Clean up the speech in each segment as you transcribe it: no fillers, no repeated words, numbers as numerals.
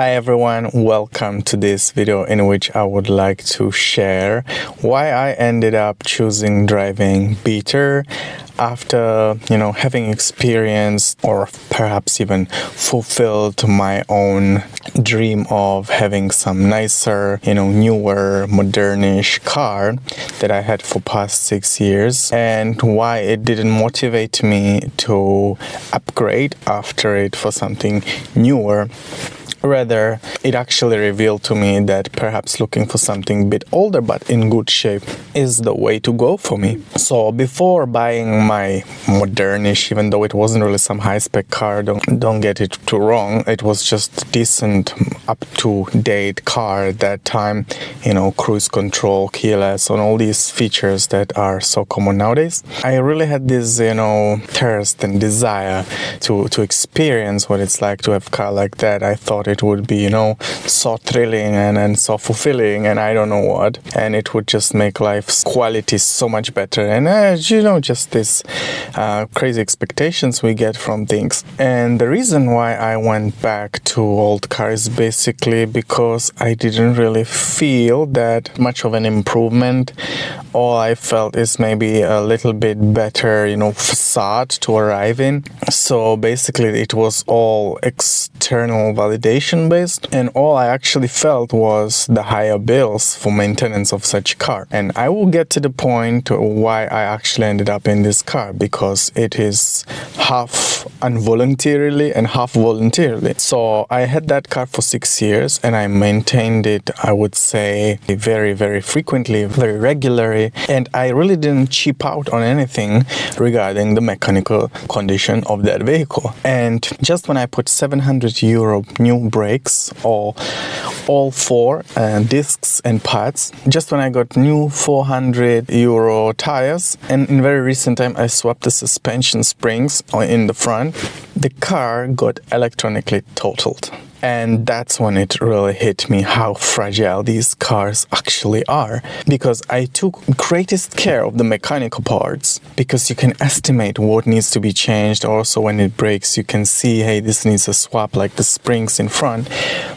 Hi everyone, welcome to this video in which I would like to share why I ended up choosing driving Beater after, having experienced or perhaps even fulfilled my own dream of having some nicer, newer, modernish car that I had for past 6 years, and why it didn't motivate me to upgrade after it for something newer. Rather, it actually revealed to me that perhaps looking for something a bit older but in good shape is the way to go for me. So before buying my modernish, even though it wasn't really some high-spec car, don't get it too wrong, it was just a decent, up-to-date car at that time, cruise control, keyless, and all these features that are so common nowadays. I really had this, thirst and desire to experience what it's like to have a car like that. I thought it would be, so thrilling and so fulfilling and I don't know what. And it would just make life's quality so much better. And, just this crazy expectations we get from things. And the reason why I went back to old cars is basically because I didn't really feel that much of an improvement. All I felt is maybe a little bit better, facade to arrive in. So basically it was all external validation based, and all I actually felt was the higher bills for maintenance of such car. And I will get to the point why I actually ended up in this car, because it is half involuntarily and half voluntarily. So I had that car for 6 years and I maintained it, I would say, very, very frequently, very regularly, and I really didn't cheap out on anything regarding the mechanical condition of that vehicle. And just when I put €700 new brakes, or all four discs and pads, just when I got new €400 tires, and in very recent time I swapped the suspension springs in the front, the car got electronically totaled. And that's when it really hit me how fragile these cars actually are. Because I took greatest care of the mechanical parts, because you can estimate what needs to be changed. Also, when it breaks, you can see, hey, this needs a swap, like the springs in front.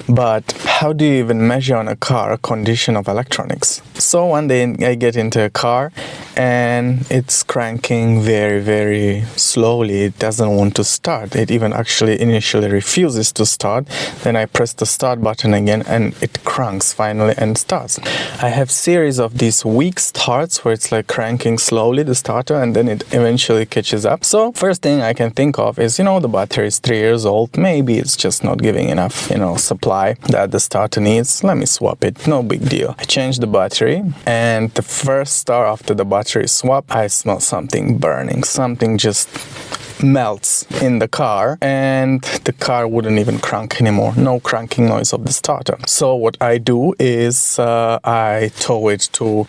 But how do you even measure on a car a condition of electronics? So one day I get into a car and it's cranking very, very slowly. It doesn't want to start. It even actually initially refuses to start. Then I press the start button again and it cranks finally and starts. I have series of these weak starts where it's like cranking slowly the starter and then it eventually catches up. So first thing I can think of is, the battery is 3 years old. Maybe it's just not giving enough, supply that the starter needs. Let me swap it. No big deal. I changed the battery, and the first start after the battery swap, I smell something burning. Something just melts in the car, and the car wouldn't even crank anymore. No cranking noise of the starter. So what I do is I tow it to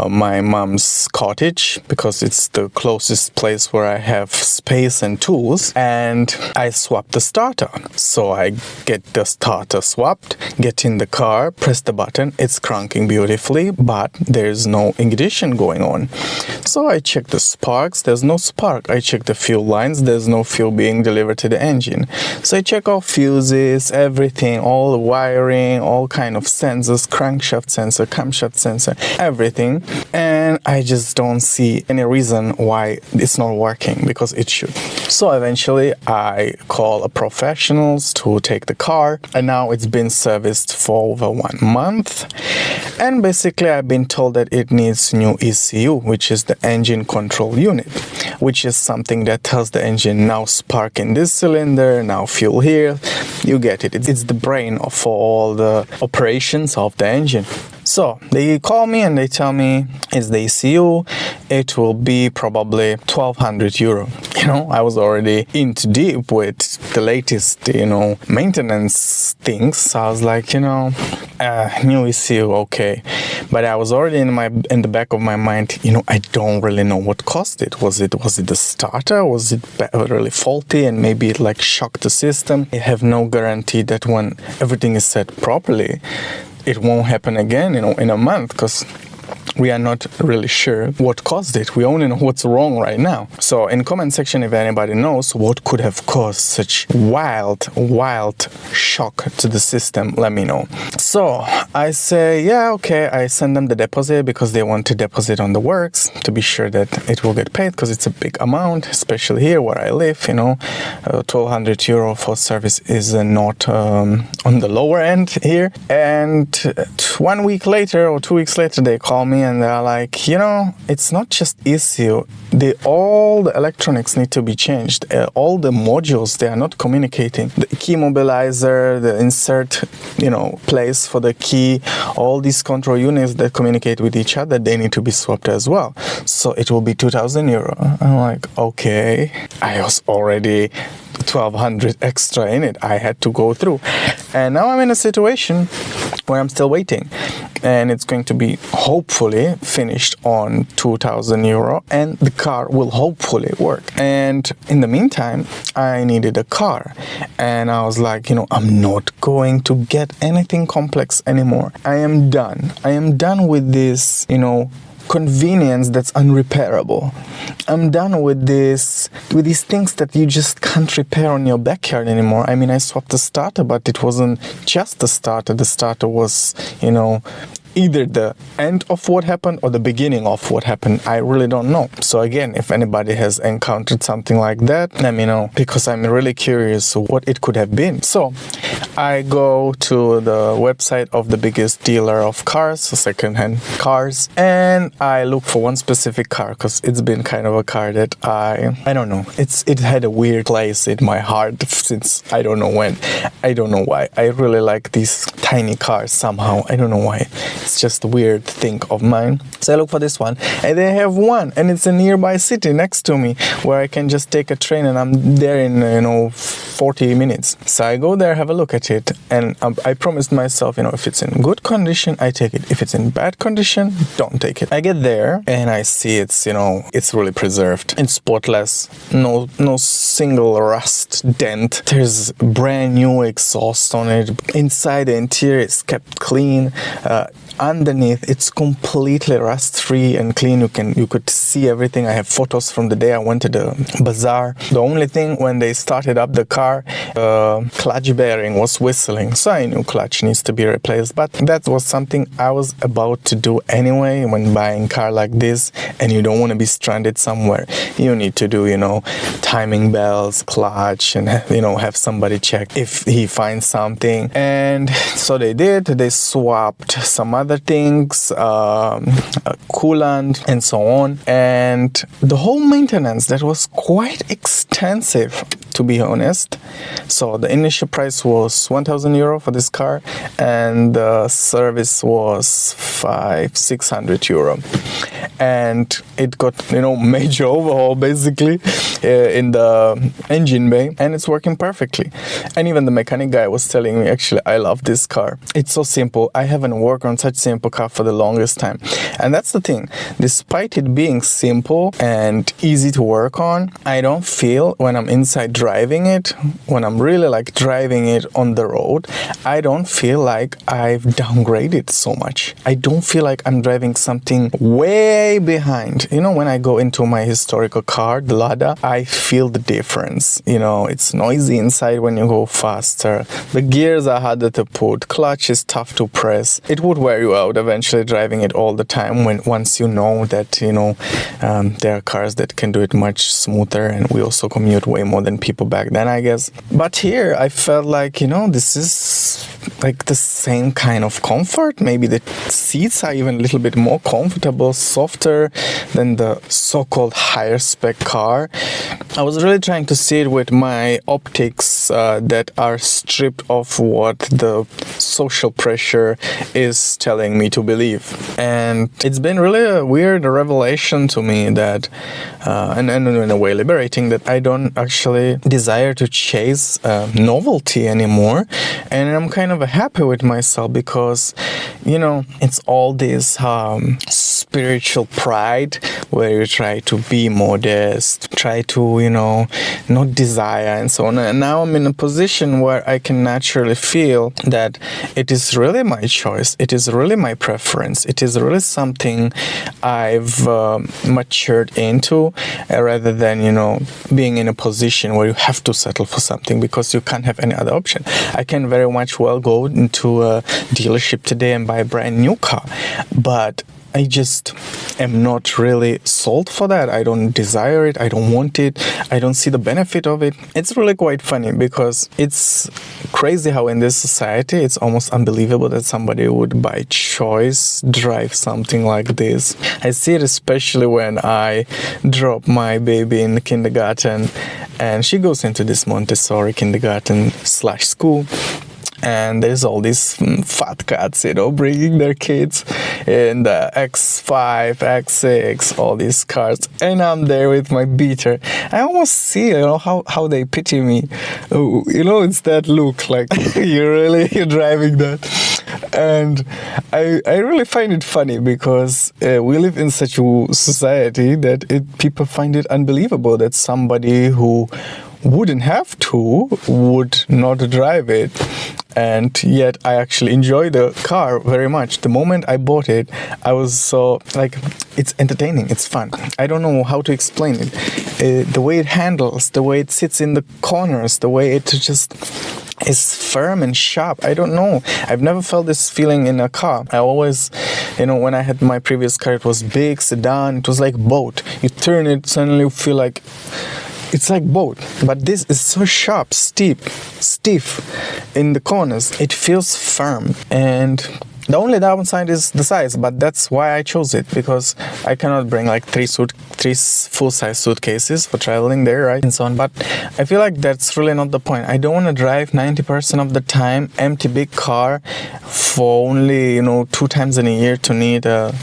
my mom's cottage, because it's the closest place where I have space and tools, and I swap the starter. So I get the starter swapped, get in the car, press the button, it's cranking beautifully, but there's no ignition going on. So I check the sparks, there's no spark. I check the fuel lines, there's no fuel being delivered to the engine. So I check all fuses, everything, all the wiring, all kind of sensors, crankshaft sensor, camshaft sensor, everything, and I just don't see any reason why it's not working, because it should. So eventually I call professionals to take the car, and now it's been serviced for over 1 month, and basically I've been told that it needs new ECU, which is the engine control unit, which is something that tells the engine now spark in this cylinder, now fuel here. You get it. It's the brain of all the operations of the engine. So they call me and they tell me it's the ECU. It will be probably €1,200. I was already into deep with the latest, maintenance things. So I was like, new ECU, okay. But I was already in the back of my mind, I don't really know what caused it. Was it the starter? Was it really faulty and maybe it like shocked the system? I have no guarantee that when everything is set properly, it won't happen again, in a month, because we are not really sure what caused it. We only know what's wrong right now. So in comment section, if anybody knows what could have caused such wild shock to the system, let me know. So I say, yeah, okay. I send them the deposit because they want to deposit on the works to be sure that it will get paid, because it's a big amount, especially here where I live. 1,200 euro for service is not on the lower end here. And 1 week later or 2 weeks later, they call me and they're like, it's not just ECU. All the electronics need to be changed. All the modules, they are not communicating. The key mobilizer, the insert, place for the key, all these control units that communicate with each other, they need to be swapped as well. So it will be 2,000 euro. I'm like, okay. I was already 1,200 extra in it. I had to go through. And now I'm in a situation where I'm still waiting. And it's going to be hopefully finished on 2,000 euro, and the car will hopefully work. And in the meantime, I needed a car. And I was like, I'm not going to get anything complex anymore. I am done. I am done with this, convenience that's unrepairable. I'm done with these things that you just can't repair on your backyard anymore. I mean, I swapped the starter, but it wasn't just the starter. The starter was, either the end of what happened or the beginning of what happened. I really don't know. So again, if anybody has encountered something like that, let me know, because I'm really curious what it could have been. So I go to the website of the biggest dealer of cars, second-hand cars, and I look for one specific car, because it's been kind of a car that I don't know. It had a weird place in my heart since I don't know when. I don't know why. I really like these tiny cars somehow. I don't know why. It's just a weird thing of mine. So I look for this one, and they have one, and it's a nearby city next to me where I can just take a train and I'm there in 40 minutes. So I go there, have a look at it, and I promised myself, if it's in good condition, I take it. If it's in bad condition, don't take it. I get there and I see it's really preserved. It's spotless, no single rust dent. There's brand new exhaust on it. Inside the interior is kept clean. Underneath, it's completely rust-free and clean. You could see everything. I have photos from the day I went to the bazaar. The only thing, when they started up the car, clutch bearing was whistling, so I knew clutch needs to be replaced. But that was something I was about to do anyway when buying a car like this, and you don't want to be stranded somewhere. You need to do, timing belts, clutch, and have somebody check if he finds something. And so they did. They swapped some other things, coolant and so on, and the whole maintenance that was quite extensive, to be honest. So the initial price was 1,000 euro for this car, and the service was 500-600 euro, and it got major overhaul basically in the engine bay, and it's working perfectly. And even the mechanic guy was telling me, actually, I love this car. It's so simple. I haven't worked on such simple car for the longest time. And that's the thing. Despite it being simple and easy to work on, I don't feel when I'm inside driving it, when I'm really driving it on the road, I don't feel like I've downgraded so much. I don't feel like I'm driving something way behind. When I go into my historical car, the Lada, I feel the difference. It's noisy inside when you go faster. The gears are harder to put. Clutch is tough to press. It would wear you out eventually driving it all the time once you know that, there are cars that can do it much smoother, and we also commute way more than people back then, I guess. But here I felt like, this is the same kind of comfort. Maybe the seats are even a little bit more comfortable, softer than the so-called higher spec car. I was really trying to see it with my optics that are stripped of what the social pressure is telling me to believe. And it's been really a weird revelation to me that, and in a way liberating, that I don't actually desire to chase novelty anymore. And I'm kind of happy with myself because, you know, it's all this spiritual pride where you try to be modest, try to, you know, not desire and so on. And now I'm in a position where I can naturally feel that it is really my choice, it is really my preference, it is really something I've matured into, rather than, you know, being in a position where you have to settle for something because you can't have any other option. I can very much well go into a dealership today and buy a brand new car, but I just am not really sold for that. I don't desire it. I don't want it. I don't see the benefit of it. It's really quite funny because it's crazy how in this society it's almost unbelievable that somebody would by choice drive something like this. I see it especially when I drop my baby in the kindergarten and she goes into this Montessori kindergarten / school. And there's all these fat cats, you know, bringing their kids in the X5, X6, all these cars. And I'm there with my beater. I almost see, you know, how they pity me. Oh, you know, it's that look like you're driving that. And I really find it funny because we live in such a society that people find it unbelievable that somebody who wouldn't have to would not drive it. And yet I actually enjoy the car very much. The moment I bought it, I was so like, it's entertaining, it's fun. I don't know how to explain it. The way it handles, the way it sits in the corners, the way it just is firm and sharp. I don't know. I've never felt this feeling in a car. I always, you know, when I had my previous car, it was big, sedan, it was like boat. You turn it, suddenly you feel like it's like boat, but this is so sharp, stiff in the corners. It feels firm, and the only downside is the size, but that's why I chose it, because I cannot bring like three full-size suitcases for traveling there, right, and so on. But I feel like that's really not the point. I don't want to drive 90% of the time empty big car for only, you know, 2 times in a year to need a,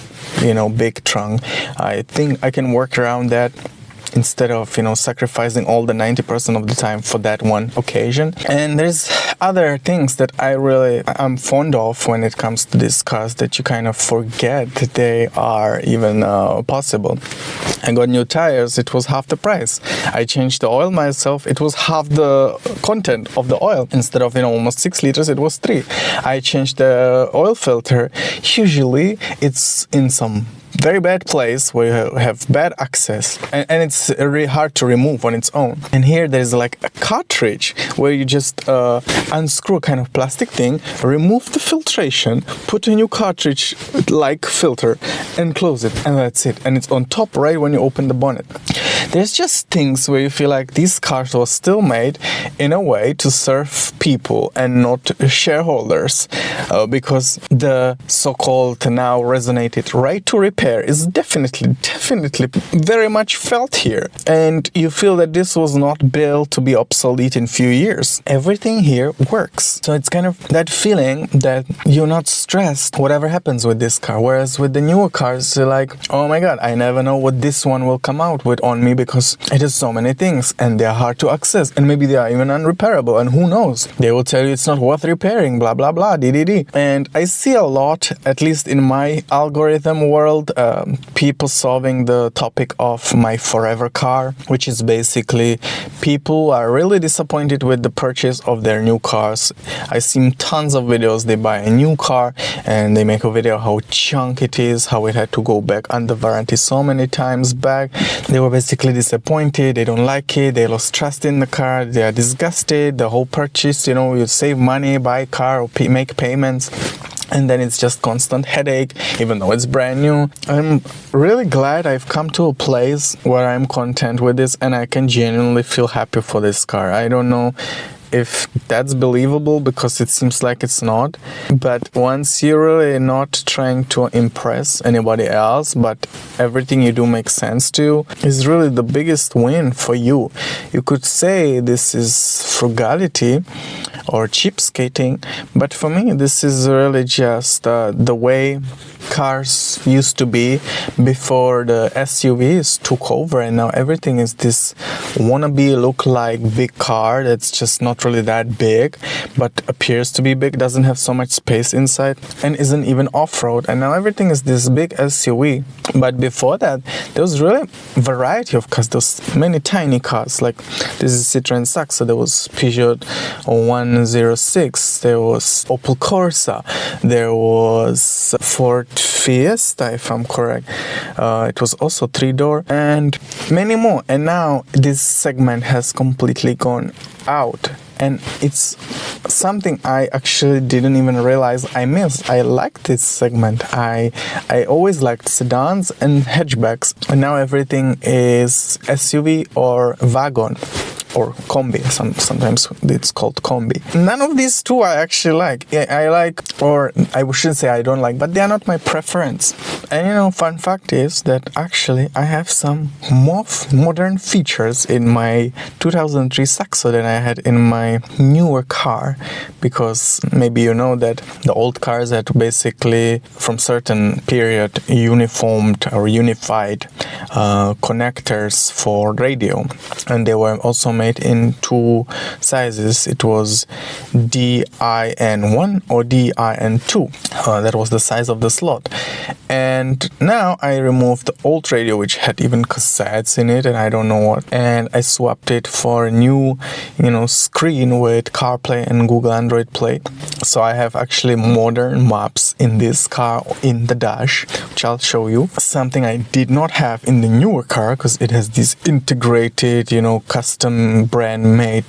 you know, big trunk. I think I can work around that, instead of, you know, sacrificing all the 90% of the time for that one occasion. And there's other things that I'm fond of when it comes to these cars that you kind of forget that they are even possible. I got new tires, it was half the price. I changed the oil myself, it was half the content of the oil. Instead of, you know, almost 6 liters, it was 3. I changed the oil filter. Usually it's in some very bad place where you have bad access, and it's really hard to remove on its own. And here there's like a cartridge where you just unscrew a kind of plastic thing, remove the filtration, put a new cartridge like filter and close it, and that's it. And it's on top right when you open the bonnet. There's just things where you feel like these cars were still made in a way to serve people and not shareholders, because the so-called now resonated right to repair is definitely very much felt here. And you feel that this was not built to be obsolete in few years. Everything here works. So it's kind of that feeling that you're not stressed whatever happens with this car. Whereas with the newer cars, you're like, oh my god, I never know what this one will come out with on me, because it has so many things and they're hard to access, and maybe they are even unrepairable, and who knows, they will tell you it's not worth repairing, blah blah blah, ddd. And I see a lot, at least in my algorithm world, people solving the topic of my forever car, which is basically people are really disappointed with the purchase of their new cars. I see tons of videos, they buy a new car and they make a video how junk it is, how it had to go back under warranty so many times back. They were basically disappointed, they don't like it, they lost trust in the car, they are disgusted, the whole purchase, you know, you save money, buy a car or make payments, and then it's just constant headache, even though it's brand new. I'm really glad I've come to a place where I'm content with this and I can genuinely feel happy for this car. I don't know if that's believable, because it seems like it's not, but once you're really not trying to impress anybody else, but everything you do makes sense to you, is really the biggest win for you. You could say this is frugality or cheapskating, but for me this is really just the way cars used to be before the SUVs took over, and now everything is this wannabe look like big car that's just not not really that big, but appears to be big, doesn't have so much space inside, and isn't even off-road. And now everything is this big SUV. But before that, there was really variety of cars. There was many tiny cars, like this is Citroen Saxo, there was Peugeot 106, there was Opel Corsa, there was Ford Fiesta, if I'm correct. It was also 3-door, and many more. And now this segment has completely gone out, and it's something I actually didn't even realize I missed. I liked this segment. I always liked sedans and hatchbacks, and now everything is SUV or wagon or combi. Sometimes it's called combi. None of these two I actually like. I like, or I shouldn't say I don't like, but they are not my preference. And fun fact is that actually I have some more modern features in my 2003 Saxo than I had in my newer car, because maybe you know that the old cars had basically from certain period unified connectors for radio, and they were also made in two sizes. It was DIN1 or DIN2. That was the size of the slot. And now I removed the old radio, which had even cassettes in it and I don't know what, and I swapped it for a new screen with CarPlay and Google Android Play. So I have actually modern maps in this car in the dash, which I'll show you. Something I did not have in the newer car, because it has these integrated custom brand made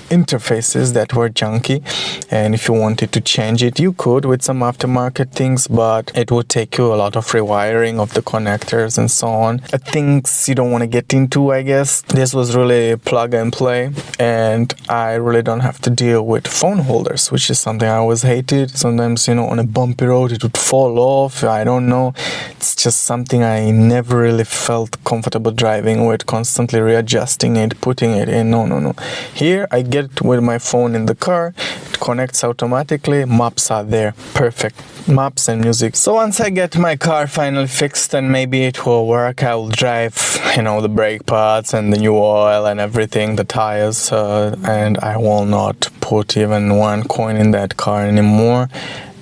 interfaces that were junky, and if you wanted to change it you could with some aftermarket things, but it would take you a lot of rewiring of the connectors and so on. Things you don't want to get into, I guess. This was really plug and play, and I really don't have to deal with phone holders, which is something I always hated. Sometimes on a bumpy road it would fall off. I don't know, it's just something I never really felt comfortable driving with, constantly readjusting it, putting it in. No. Here I get with my phone in the car, it connects automatically, maps are there, perfect. Maps and music. So once I get my car finally fixed and maybe it will work, I will drive the brake pads and the new oil and everything, the tires, and I will not put even one coin in that car anymore.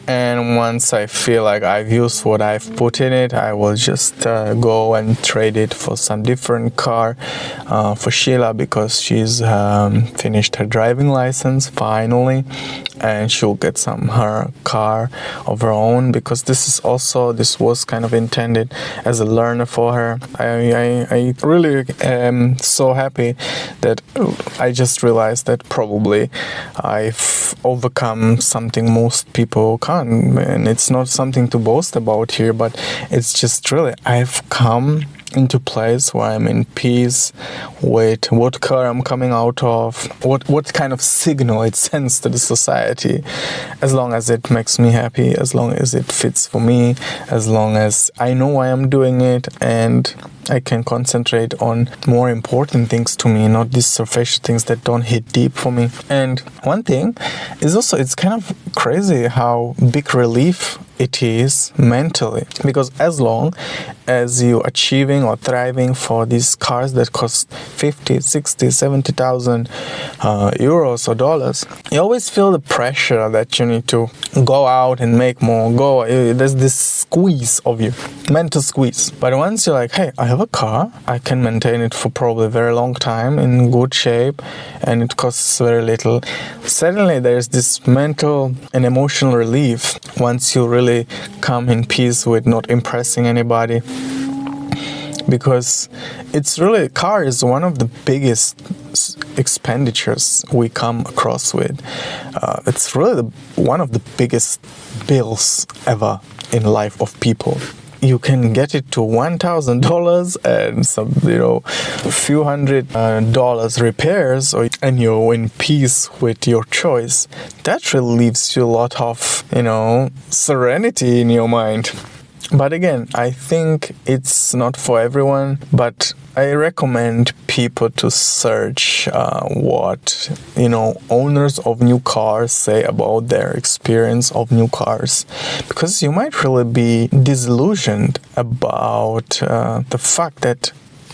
And once I feel like I've used what I've put in it, I will just go and trade it for some different car for Sheila, because she's finished her driving license finally, and she'll get her car of her own, because this was kind of intended as a learner for her. I really am so happy that I just realized that probably I've overcome something most people can't. And it's not something to boast about here, but it's just really I've come into a place where I'm in peace with what car I'm coming out of, what kind of signal it sends to the society, as long as it makes me happy, as long as it fits for me, as long as I know why I'm doing it, and I can concentrate on more important things to me, not these surface things that don't hit deep for me. And one thing is also, it's kind of crazy how big relief it is mentally, because as long as you achieving or thriving for these cars that cost 50, 60, 70,000 euros or dollars, you always feel the pressure that you need to go out and make more, there's this squeeze of you, mental squeeze. But once you're like, hey, I have a car, I can maintain it for probably a very long time in good shape, and it costs very little, suddenly there's this mental and emotional relief once you really come in peace with not impressing anybody. Because it's really, car is one of the biggest expenditures we come across with. It's really one of the biggest bills ever in life of people. You can get it to $1,000 and some, a few $100 repairs, and you're in peace with your choice. That really leaves you a lot of, serenity in your mind. But again, I think it's not for everyone, but I recommend people to search what, owners of new cars say about their experience of new cars, because you might really be disillusioned about the fact that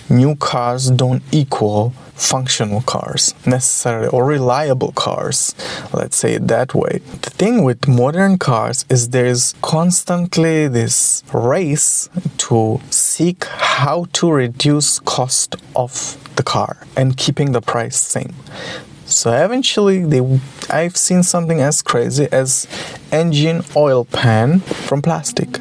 new cars don't equal functional cars necessarily, or reliable cars, let's say it that way. The thing with modern cars is there's constantly this race to seek how to reduce cost of the car and keeping the price same. So eventually I've seen something as crazy as engine oil pan from plastic.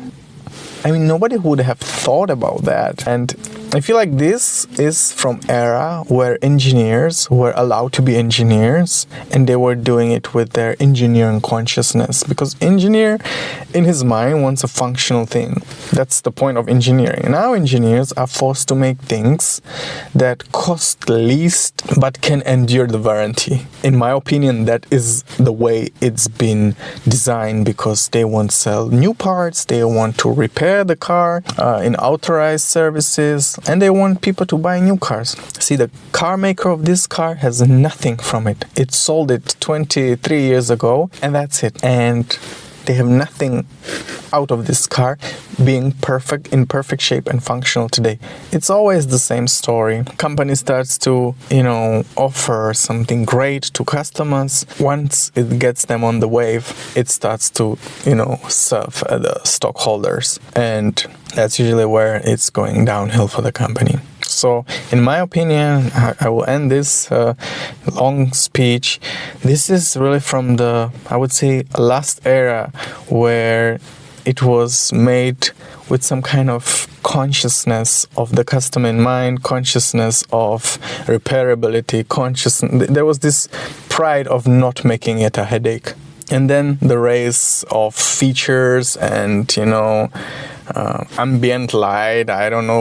I mean, nobody would have thought about that. And I feel like this is from era where engineers were allowed to be engineers, and they were doing it with their engineering consciousness, because engineer in his mind wants a functional thing. That's the point of engineering. Now engineers are forced to make things that cost least but can endure the warranty. In my opinion, that is the way it's been designed, because they want to sell new parts, they want to repair the car in authorized services, and they want people to buy new cars. See, the car maker of this car has nothing from it. It sold it 23 years ago, and that's it. And they have nothing out of this car being perfect, in perfect shape and functional today. It's always the same story. Company starts to, offer something great to customers. Once it gets them on the wave, it starts to, serve the stockholders. And that's usually where it's going downhill for the company. So, in my opinion, I will end this long speech. This is really from the, I would say, last era where it was made with some kind of consciousness of the customer in mind, consciousness of repairability, consciousness. There was this pride of not making it a headache. And then the race of features and, ambient light,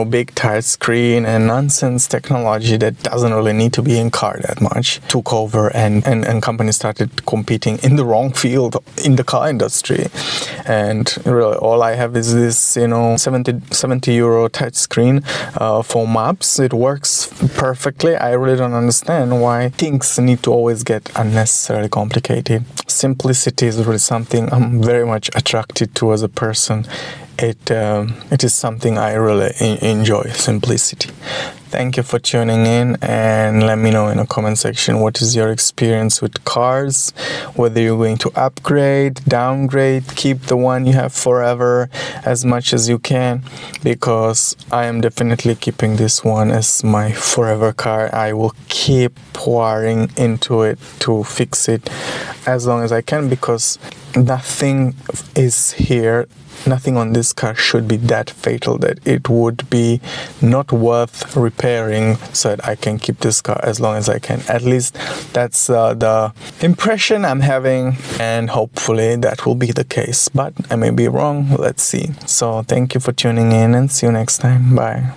big touch screen and nonsense technology that doesn't really need to be in car that much took over, and companies started competing in the wrong field in the car industry. And really all I have is this 70 euro touch screen for maps. It works perfectly. I really don't understand why things need to always get unnecessarily complicated. Simplicity is really something I'm very much attracted to as a person. It is something I really enjoy, simplicity. Thank you for tuning in, and let me know in the comment section what is your experience with cars, whether you're going to upgrade, downgrade, keep the one you have forever as much as you can, because I am definitely keeping this one as my forever car. I will keep pouring into it to fix it as long as I can, because nothing is here. Nothing on this car should be that fatal that it would be not worth repairing, so that I can keep this car as long as I can. At least that's the impression I'm having, and hopefully that will be the case. But I may be wrong. Let's see. So thank you for tuning in, and see you next time. Bye.